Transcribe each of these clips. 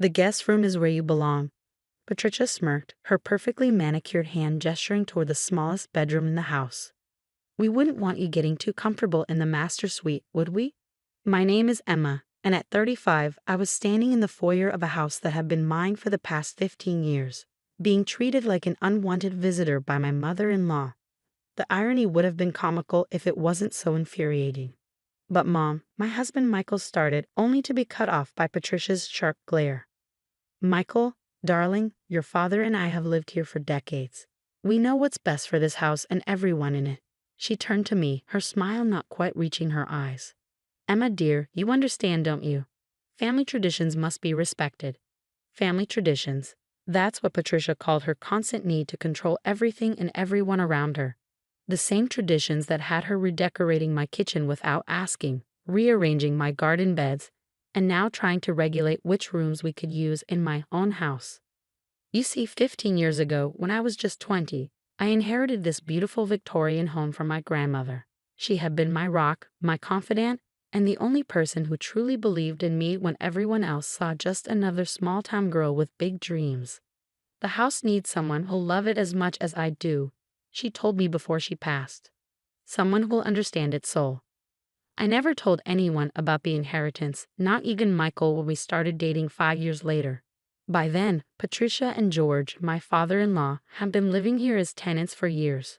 The guest room is where you belong. Patricia smirked, her perfectly manicured hand gesturing toward the smallest bedroom in the house. We wouldn't want you getting too comfortable in the master suite, would we? My name is Emma, and at 35, I was standing in the foyer of a house that had been mine for the past 15 years, being treated like an unwanted visitor by my mother-in-law. The irony would have been comical if it wasn't so infuriating. But Mom, my husband Michael started, only to be cut off by Patricia's sharp glare. Michael, darling, your father and I have lived here for decades. We know what's best for this house and everyone in it. She turned to me, her smile not quite reaching her eyes. Emma dear, you understand, don't you? Family traditions must be respected. Family traditions. That's what Patricia called her constant need to control everything and everyone around her. The same traditions that had her redecorating my kitchen without asking, rearranging my garden beds, and now trying to regulate which rooms we could use in my own house. You see, 15 years ago, when I was just 20, I inherited this beautiful Victorian home from my grandmother. She had been my rock, my confidant, and the only person who truly believed in me when everyone else saw just another small-town girl with big dreams. The house needs someone who'll love it as much as I do, she told me before she passed. Someone who'll understand its soul. I never told anyone about the inheritance, not even Michael when we started dating 5 years later. By then, Patricia and George, my father-in-law, had been living here as tenants for years.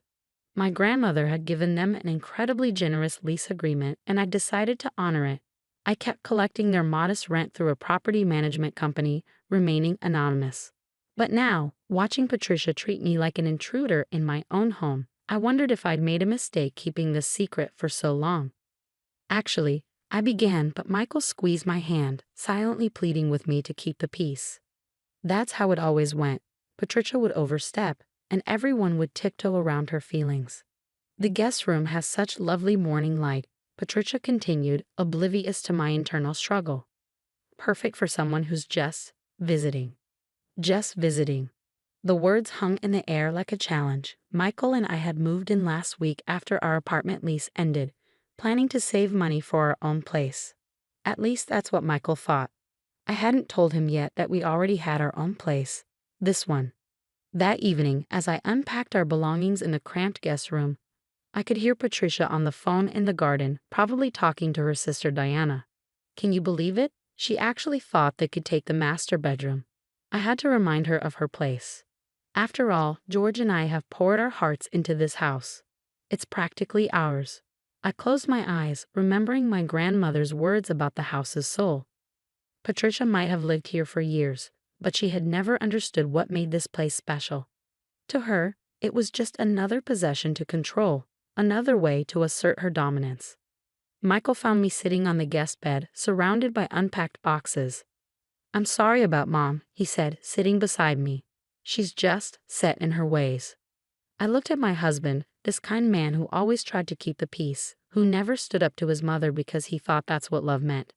My grandmother had given them an incredibly generous lease agreement, and I decided to honor it. I kept collecting their modest rent through a property management company, remaining anonymous. But now, watching Patricia treat me like an intruder in my own home, I wondered if I'd made a mistake keeping this secret for so long. Actually, I began, but Michael squeezed my hand, silently pleading with me to keep the peace. That's how it always went. Patricia would overstep, and everyone would tiptoe around her feelings. The guest room has such lovely morning light, Patricia continued, oblivious to my internal struggle. Perfect for someone who's just visiting. Just visiting. The words hung in the air like a challenge. Michael and I had moved in last week after our apartment lease ended, planning to save money for our own place. At least that's what Michael thought. I hadn't told him yet that we already had our own place. This one. That evening, as I unpacked our belongings in the cramped guest room, I could hear Patricia on the phone in the garden, probably talking to her sister Diana. Can you believe it? She actually thought they could take the master bedroom. I had to remind her of her place. After all, George and I have poured our hearts into this house. It's practically ours. I closed my eyes, remembering my grandmother's words about the house's soul. Patricia might have lived here for years, but she had never understood what made this place special. To her, it was just another possession to control, another way to assert her dominance. Michael found me sitting on the guest bed, surrounded by unpacked boxes. I'm sorry about Mom, he said, sitting beside me. She's just set in her ways. I looked at my husband, this kind man who always tried to keep the peace, who never stood up to his mother because he thought that's what love meant.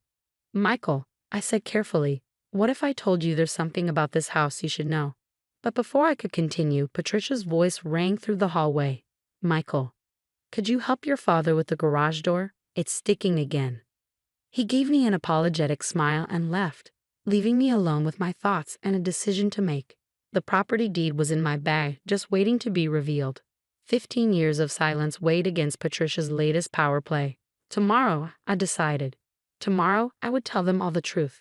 Michael, I said carefully, what if I told you there's something about this house you should know? But before I could continue, Patricia's voice rang through the hallway. Michael, could you help your father with the garage door? It's sticking again. He gave me an apologetic smile and left, leaving me alone with my thoughts and a decision to make. The property deed was in my bag, just waiting to be revealed. 15 years of silence weighed against Patricia's latest power play. Tomorrow, I decided. Tomorrow, I would tell them all the truth.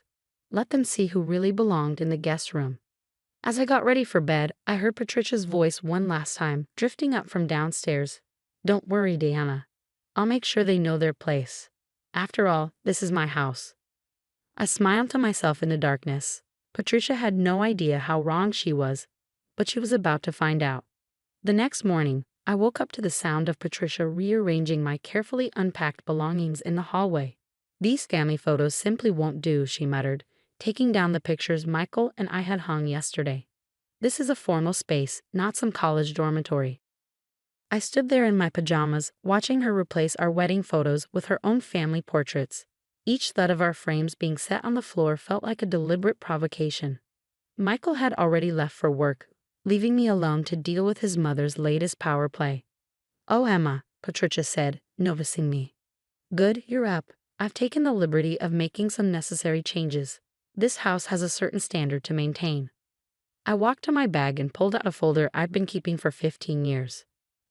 Let them see who really belonged in the guest room. As I got ready for bed, I heard Patricia's voice one last time, drifting up from downstairs. Don't worry, Diana. I'll make sure they know their place. After all, this is my house. I smiled to myself in the darkness. Patricia had no idea how wrong she was, but she was about to find out. The next morning, I woke up to the sound of Patricia rearranging my carefully unpacked belongings in the hallway. These family photos simply won't do, she muttered, taking down the pictures Michael and I had hung yesterday. This is a formal space, not some college dormitory. I stood there in my pajamas, watching her replace our wedding photos with her own family portraits. Each thud of our frames being set on the floor felt like a deliberate provocation. Michael had already left for work, leaving me alone to deal with his mother's latest power play. Oh, Emma, Patricia said, noticing me. Good, you're up. I've taken the liberty of making some necessary changes. This house has a certain standard to maintain. I walked to my bag and pulled out a folder I've been keeping for 15 years.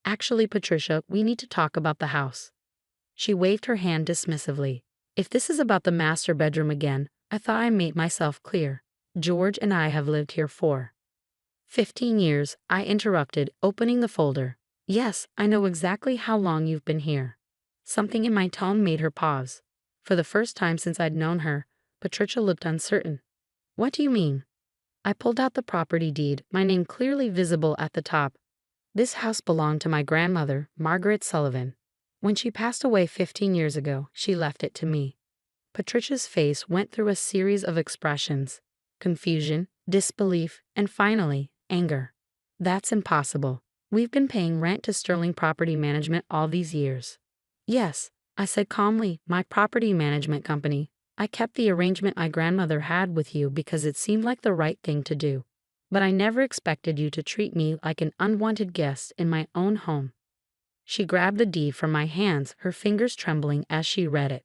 Actually, Patricia, we need to talk about the house. She waved her hand dismissively. If this is about the master bedroom again, I thought I made myself clear. George and I have lived here for 15 years, I interrupted, opening the folder. Yes, I know exactly how long you've been here. Something in my tone made her pause. For the first time since I'd known her, Patricia looked uncertain. What do you mean? I pulled out the property deed, my name clearly visible at the top. This house belonged to my grandmother, Margaret Sullivan. When she passed away 15 years ago, she left it to me. Patricia's face went through a series of expressions: confusion, disbelief, and finally, anger. That's impossible. We've been paying rent to Sterling Property Management all these years. Yes, I said calmly, my property management company. I kept the arrangement my grandmother had with you because it seemed like the right thing to do. But I never expected you to treat me like an unwanted guest in my own home. She grabbed the deed from my hands, her fingers trembling as she read it.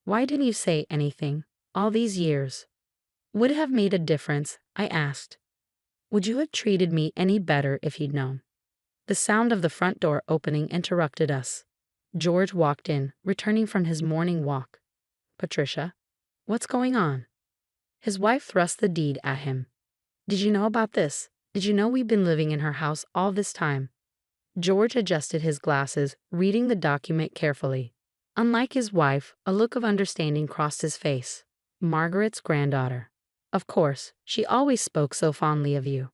Why didn't you say anything all these years? Would it have made a difference? I asked. Would you have treated me any better if you'd known? The sound of the front door opening interrupted us. George walked in, returning from his morning walk. Patricia, what's going on? His wife thrust the deed at him. Did you know about this? Did you know we've been living in her house all this time? George adjusted his glasses, reading the document carefully. Unlike his wife, a look of understanding crossed his face. Margaret's granddaughter. Of course, she always spoke so fondly of you.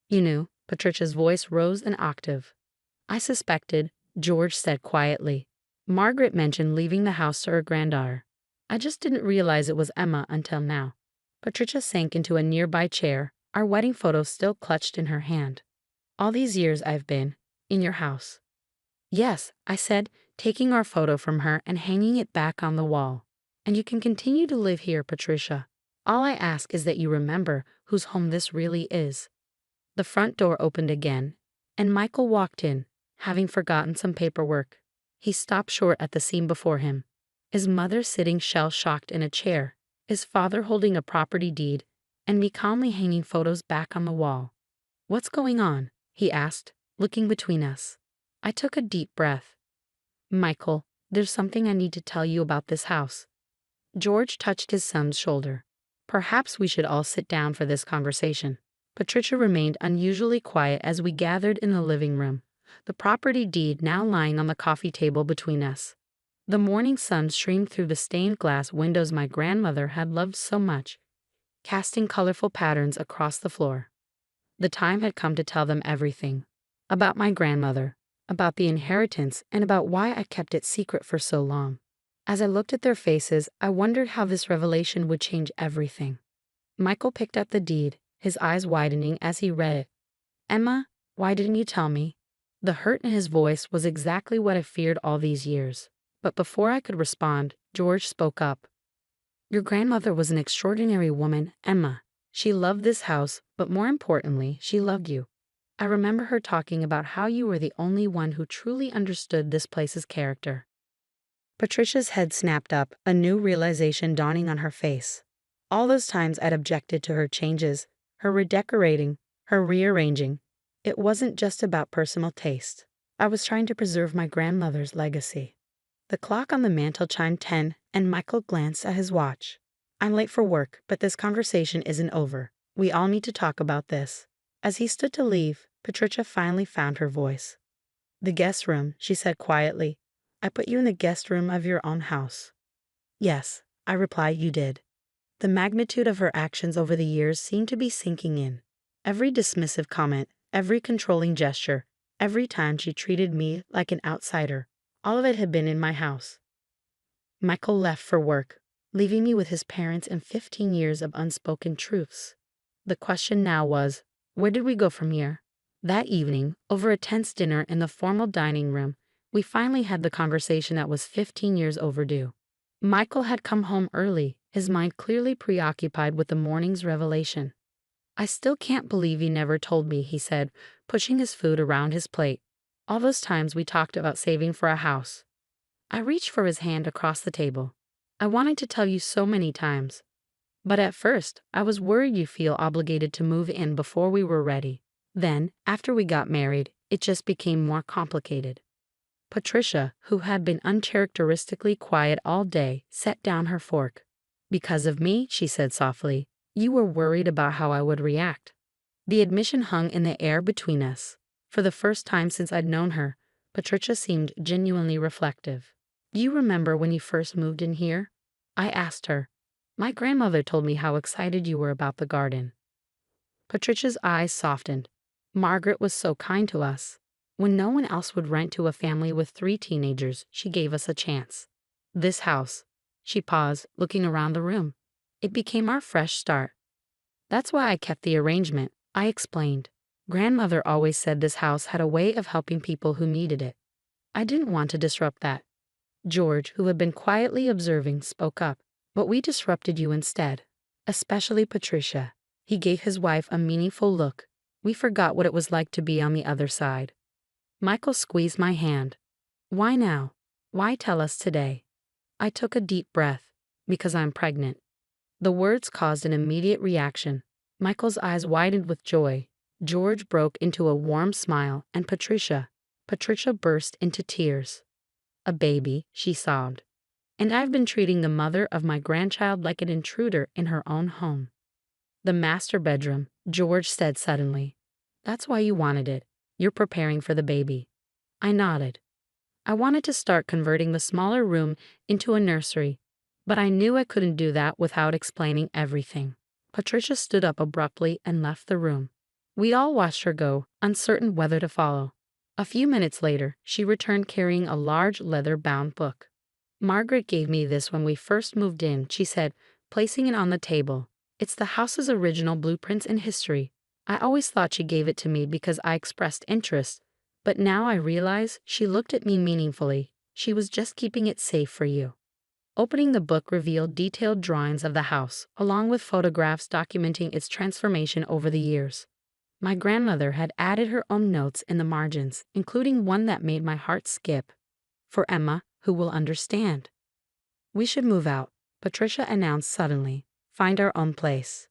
You knew. Patricia's voice rose an octave. I suspected, George said quietly. Margaret mentioned leaving the house to her granddaughter. I just didn't realize it was Emma until now. Patricia sank into a nearby chair, our wedding photo still clutched in her hand. All these years I've been in your house. Yes, I said, taking our photo from her and hanging it back on the wall. And you can continue to live here, Patricia. All I ask is that you remember whose home this really is. The front door opened again, and Michael walked in, having forgotten some paperwork. He stopped short at the scene before him. His mother sitting shell-shocked in a chair, his father holding a property deed, and me calmly hanging photos back on the wall. What's going on? He asked, looking between us. I took a deep breath. Michael, there's something I need to tell you about this house. George touched his son's shoulder. Perhaps we should all sit down for this conversation. Patricia remained unusually quiet as we gathered in the living room, the property deed now lying on the coffee table between us. The morning sun streamed through the stained glass windows my grandmother had loved so much, casting colorful patterns across the floor. The time had come to tell them everything. About my grandmother, about the inheritance, and about why I kept it secret for so long. As I looked at their faces, I wondered how this revelation would change everything. Michael picked up the deed, his eyes widening as he read it. Emma, why didn't you tell me? The hurt in his voice was exactly what I feared all these years. But before I could respond, George spoke up. Your grandmother was an extraordinary woman, Emma. She loved this house, but more importantly, she loved you. I remember her talking about how you were the only one who truly understood this place's character. Patricia's head snapped up, a new realization dawning on her face. All those times I'd objected to her changes, her redecorating, her rearranging. It wasn't just about personal taste. I was trying to preserve my grandmother's legacy. The clock on the mantel chimed 10, and Michael glanced at his watch. I'm late for work, but this conversation isn't over. We all need to talk about this. As he stood to leave, Patricia finally found her voice. The guest room, she said quietly. I put you in the guest room of your own house. Yes, I replied, you did. The magnitude of her actions over the years seemed to be sinking in. Every dismissive comment, every controlling gesture, every time she treated me like an outsider, all of it had been in my house. Michael left for work, leaving me with his parents and 15 years of unspoken truths. The question now was, where did we go from here? That evening, over a tense dinner in the formal dining room, we finally had the conversation that was 15 years overdue. Michael had come home early, his mind clearly preoccupied with the morning's revelation. I still can't believe you never told me, he said, pushing his food around his plate. All those times we talked about saving for a house. I reached for his hand across the table. I wanted to tell you so many times. But at first, I was worried you feel obligated to move in before we were ready. Then, after we got married, it just became more complicated. Patricia, who had been uncharacteristically quiet all day, set down her fork. Because of me, she said softly, you were worried about how I would react. The admission hung in the air between us. For the first time since I'd known her, Patricia seemed genuinely reflective. You remember when you first moved in here? I asked her. My grandmother told me how excited you were about the garden. Patricia's eyes softened. Margaret was so kind to us. When no one else would rent to a family with 3 teenagers, she gave us a chance. This house. She paused, looking around the room. It became our fresh start. That's why I kept the arrangement, I explained. Grandmother always said this house had a way of helping people who needed it. I didn't want to disrupt that. George, who had been quietly observing, spoke up. But we disrupted you instead. Especially Patricia. He gave his wife a meaningful look. We forgot what it was like to be on the other side. Michael squeezed my hand. Why now? Why tell us today? I took a deep breath. Because I'm pregnant. The words caused an immediate reaction. Michael's eyes widened with joy. George broke into a warm smile, and Patricia burst into tears. A baby, she sobbed. And I've been treating the mother of my grandchild like an intruder in her own home. The master bedroom, George said suddenly. That's why you wanted it. You're preparing for the baby. I nodded. I wanted to start converting the smaller room into a nursery, but I knew I couldn't do that without explaining everything. Patricia stood up abruptly and left the room. We all watched her go, uncertain whether to follow. A few minutes later, she returned carrying a large leather-bound book. Margaret gave me this when we first moved in, she said, placing it on the table. It's the house's original blueprints and history. I always thought she gave it to me because I expressed interest, but now I realize she looked at me meaningfully. She was just keeping it safe for you. Opening the book revealed detailed drawings of the house, along with photographs documenting its transformation over the years. My grandmother had added her own notes in the margins, including one that made my heart skip. For Emma, who will understand. We should move out, Patricia announced suddenly. Find our own place.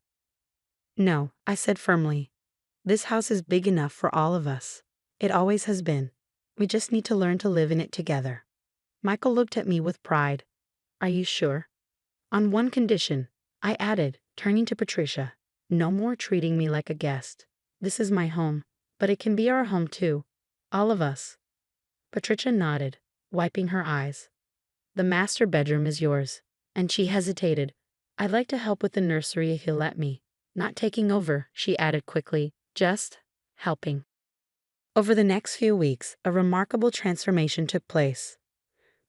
No, I said firmly. This house is big enough for all of us. It always has been. We just need to learn to live in it together. Michael looked at me with pride. Are you sure? On one condition, I added, turning to Patricia. No more treating me like a guest. This is my home, but it can be our home too. All of us. Patricia nodded, wiping her eyes. The master bedroom is yours. And she hesitated. I'd like to help with the nursery if you'll let me. Not taking over, she added quickly, just helping. Over the next few weeks, a remarkable transformation took place.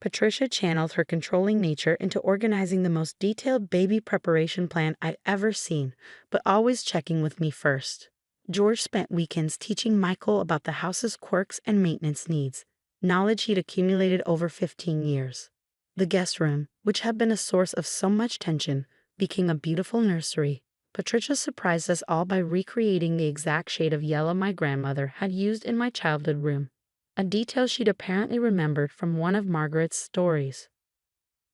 Patricia channeled her controlling nature into organizing the most detailed baby preparation plan I'd ever seen, but always checking with me first. George spent weekends teaching Michael about the house's quirks and maintenance needs, knowledge he'd accumulated over 15 years. The guest room, which had been a source of so much tension, became a beautiful nursery. Patricia surprised us all by recreating the exact shade of yellow my grandmother had used in my childhood room, a detail she'd apparently remembered from one of Margaret's stories.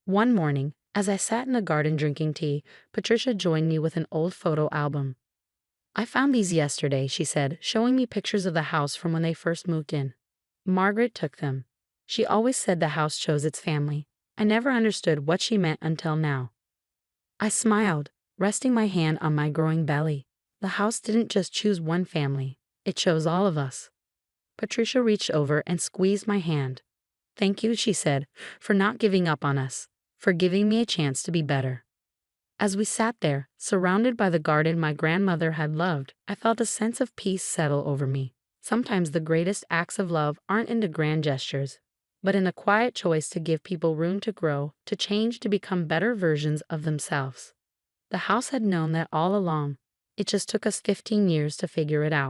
One morning, as I sat in the garden drinking tea, Patricia joined me with an old photo album. I found these yesterday, she said, showing me pictures of the house from when they first moved in. Margaret took them. She always said the house chose its family. I never understood what she meant until now. I smiled, resting my hand on my growing belly. The house didn't just choose one family. It chose all of us. Patricia reached over and squeezed my hand. Thank you, she said, for not giving up on us, for giving me a chance to be better. As we sat there, surrounded by the garden my grandmother had loved, I felt a sense of peace settle over me. Sometimes the greatest acts of love aren't in the grand gestures, but in a quiet choice to give people room to grow, to change, to become better versions of themselves. The house had known that all along. It just took us 15 years to figure it out.